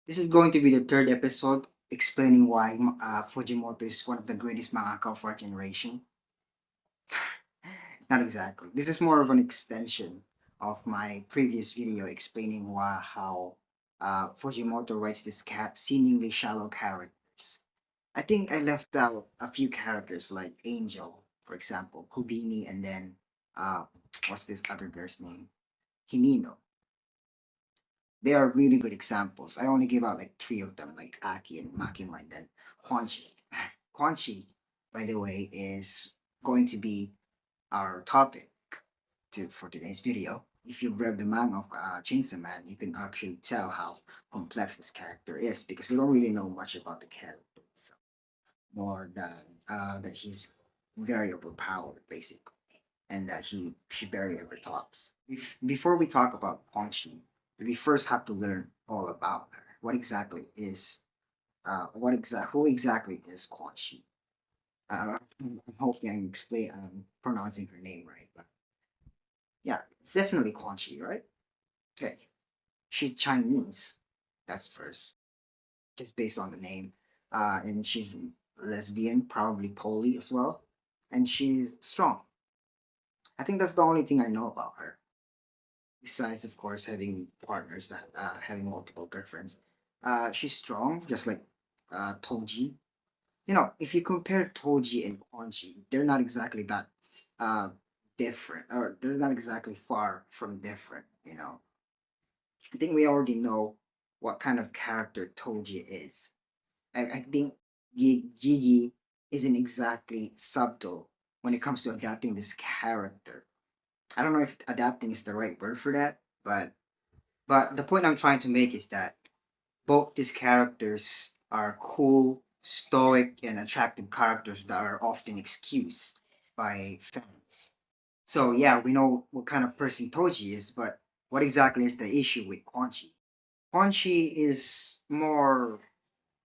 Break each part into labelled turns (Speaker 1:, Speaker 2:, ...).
Speaker 1: This is going to be the third episode explaining why Fujimoto is one of the greatest mangaka of our generation. Not exactly. This is more of an extension of my previous video explaining how Fujimoto writes these seemingly shallow characters. I think I left out a few characters like Angel, for example, Kubini, and then uh, what's this other girl's name? Himino. They are really good examples. I only give out like three of them, like Aki and Makima, and then Quanchi. Quanchi, by the way, is going to be our topic for today's video. If you've read the manga of Chainsaw Man, you can actually tell how complex this character is because we don't really know much about the character itself, more than that he's very overpowered, basically, and that she barely ever talks. Before we talk about Quanchi, we first have to learn all about her. Who exactly is Quan Chi? I'm hoping I'm pronouncing her name right, but yeah, it's definitely Quan Chi, right? Okay, she's Chinese. That's first, just based on the name. And she's lesbian, probably poly as well, and she's strong. I think that's the only thing I know about her. Besides, of course, having partners that having multiple girlfriends. She's strong, just like Toji. If you compare Toji and Quanchi, they're not exactly that uh different, or they're not exactly far from different. I think we already know what kind of character Toji is. I think Gigi isn't exactly subtle when it comes to adapting this character. I don't know if adapting is the right word for that, but the point I'm trying to make is that both these characters are cool, stoic, and attractive characters that are often excused by fans. So yeah, we know what kind of person Toji is, but what exactly is the issue with Quanchi? Quanchi is more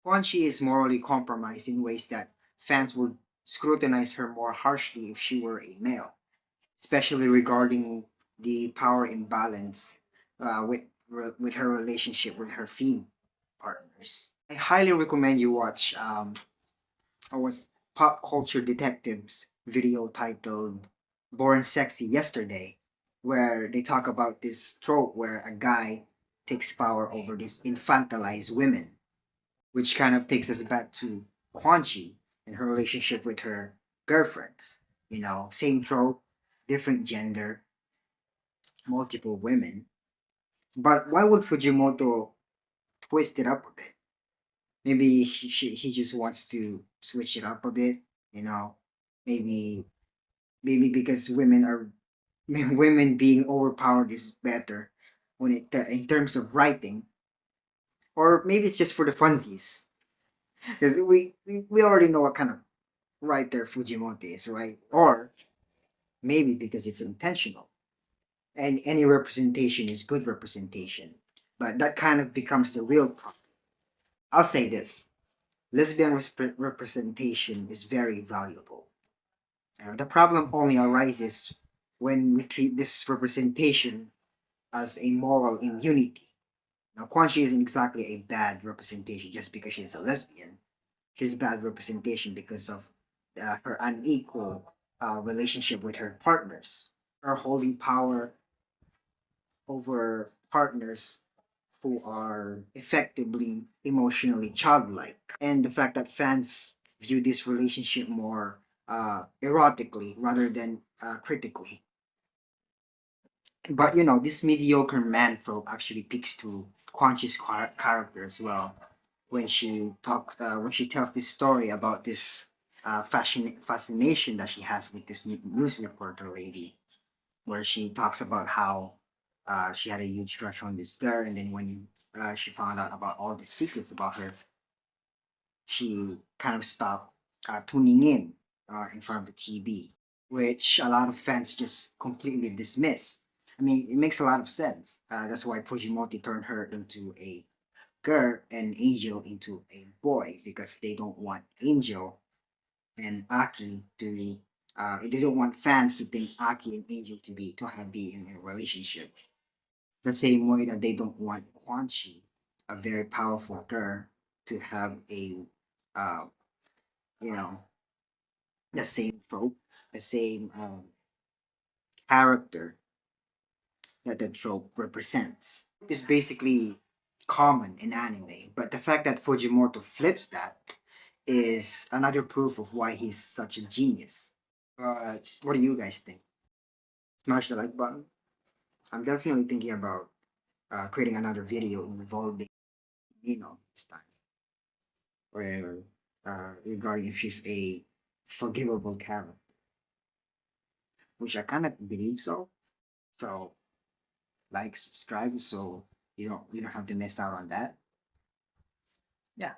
Speaker 1: Quanchi is morally compromised in ways that fans would scrutinize her more harshly if she were a male, especially regarding the power imbalance with her relationship with her female partners. I highly recommend you watch I was Pop Culture Detectives video titled Born Sexy Yesterday, where they talk about this trope where a guy takes power over these infantilized women, which kind of takes us back to Quan Chi and her relationship with her girlfriends. Same trope, different gender, multiple women. But why would Fujimoto twist it up a bit? Maybe he just wants to switch it up a bit, you know. Maybe maybe because women being overpowered is better in terms of writing, or maybe it's just for the funsies because we already know what kind of writer Fujimoto is, right? Or maybe because it's intentional, and any representation is good representation, but that kind of becomes the real problem. I'll say this: lesbian representation is very valuable. The problem only arises when we treat this representation as a moral immunity. Now, Quan Chi isn't exactly a bad representation just because she's a lesbian. She's a bad representation because of her unequal relationship with her partners, her holding power over partners who are effectively emotionally childlike, and the fact that fans view this relationship more erotically rather than critically. But this mediocre man trope actually speaks to Quan Chi's character as well when she tells this story about this fascination that she has with this news reporter lady, where she talks about how she had a huge crush on this girl, and then when she found out about all the secrets about her, she kind of stopped tuning in front of the TV, which a lot of fans just completely dismiss. I mean, it makes a lot of sense. That's why Fujimoto turned her into a girl and Angel into a boy because they don't want Angel and Aki to. They don't want fans to think Aki and Angel to be in a relationship. The same way that they don't want Quan Chi a very powerful girl to have a uh, you know, the same trope, the same character that the trope represents. It's basically common in anime, but the fact that Fujimoto flips that is another proof of why he's such a genius. What do you guys think? Smash the like button. I'm definitely thinking about creating another video involving this time, where regarding if she's a forgivable character, which I kind of believe so. So like, subscribe, so you don't have to miss out on that. Yeah.